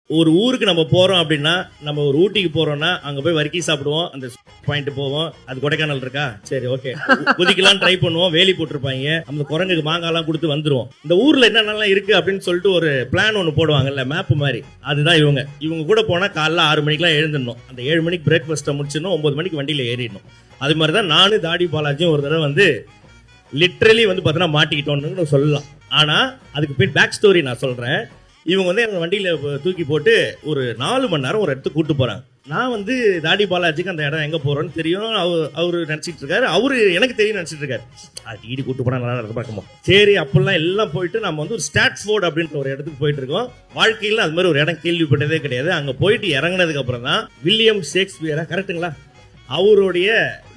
ஒரு ஊருக்கு நம்ம போறோம் அப்படின்னா, நம்ம ஒரு ஊட்டிக்கு போறோம்னா அங்க போய் வர்க்கி சாப்பிடுவோம், அந்த பாயிண்ட் போவோம். அது கொடைக்கானல் இருக்கா, சரி ஓகே குதிக்கலாம் ட்ரை பண்ணுவோம், வேலி போட்டிருப்பாங்க, அந்த குரங்குக்கு மாங்காலாம் கொடுத்து வந்துருவோம். இந்த ஊர்ல என்னென்னலாம் இருக்கு அப்படின்னு சொல்லிட்டு ஒரு பிளான் ஒன்று போடுவாங்கல்ல, மேப் மாதிரி. அதுதான் இவங்க கூட போனா காலைல 6 மணிக்கெல்லாம் எழுந்துடணும். அந்த 7 மணிக்கு பிரேக்ஃபாஸ்ட்டை முடிச்சிடணும், 9 மணிக்கு வண்டியில ஏறிடணும். அது மாதிரி தான் நானும் தாடி பாலாஜியும் ஒரு தடவை வந்து லிட்ரலி வந்து பார்த்தீங்கன்னா மாட்டிக்கிட்டோம்னு சொல்லலாம். ஆனா அதுக்கு போய் பேக் ஸ்டோரி நான் சொல்றேன். இவங்க வந்து எங்க வண்டியில தூக்கி போட்டு ஒரு 4 மணி நேரம் ஒரு இடத்துக்கு கூட்டு போறாங்க. நான் வந்து தாடி பாலாஜிக்கு அந்த இடம் எங்க போறோம்னு தெரியும், அவரு நினைச்சிட்டு இருக்காரு, அவரு எனக்கு தெரியும் நினைச்சிட்டு இருக்காரு. டீடி கூட்டு போனா நல்லா இருக்க பார்க்கணும். சரி அப்பெல்லாம் எல்லாம் போயிட்டு நம்ம வந்து ஒரு ஸ்டாட்ஃபோர்ட் அப்படின்ற ஒரு இடத்துக்கு போயிட்டு இருக்கோம். வாழ்க்கையில் அது மாதிரி ஒரு இடம் கேள்விப்பட்டதே கிடையாது. அங்க போயிட்டு இறங்கினதுக்கு அப்புறம் தான் வில்லியம் ஷேக்ஸ்பியரா கரெக்டுங்களா, அவருடைய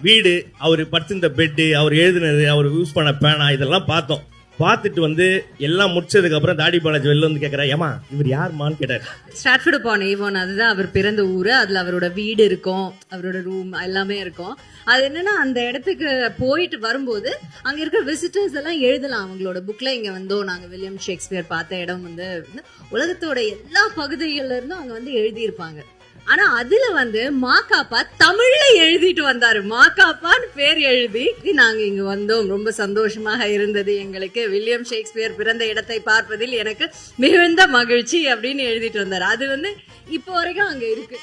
வீடு, அவர் படுத்திருந்த பெட்டு, அவர் எழுதினது, அவர் யூஸ் பண்ண பேனா, இதெல்லாம் பார்த்தோம். பார்த்துட்டு வந்து எல்லாம் முடிச்சதுக்கு அப்புறம் தாடி பாலாஜி வெளில வந்து கேட்கறா, ஏமா இவர் யாருமான்னு கேட்டார். ஸ்டாட்ஃபோர்ட் அப்பான் ஏவான், அதுதான் அவர் பிறந்த ஊரு. அதுல அவரோட வீடு இருக்கும், அவரோட ரூம் எல்லாமே இருக்கும். அது என்னன்னா அந்த இடத்துக்கு போயிட்டு வரும்போது அங்க இருக்கிற விசிட்டர்ஸ் எல்லாம் எழுதலாம் அவங்களோட புக்ல, இங்க வந்தோம் நாங்க வில்லியம் ஷேக்ஸ்பியர் பார்த்த இடம் வந்து உலகத்தோட எல்லா பகுதிகள்ல இருந்தும் அங்க வந்து எழுதியிருப்பாங்க. ஆனா அதுல வந்து மாக்காப்பா தமிழ்ல எழுதிட்டு வந்தாரு. மாக்காப்பான்னு பேர் எழுதி, நாங்க இங்க வந்தோம், ரொம்ப சந்தோஷமாக இருந்தது எங்களுக்கு, வில்லியம் ஷேக்ஸ்பியர் பிறந்த இடத்தை பார்ப்பதில் எனக்கு மிகுந்த மகிழ்ச்சி அப்படின்னு எழுதிட்டு வந்தாரு. அது வந்து இப்போ வரைக்கும் அங்க இருக்கு.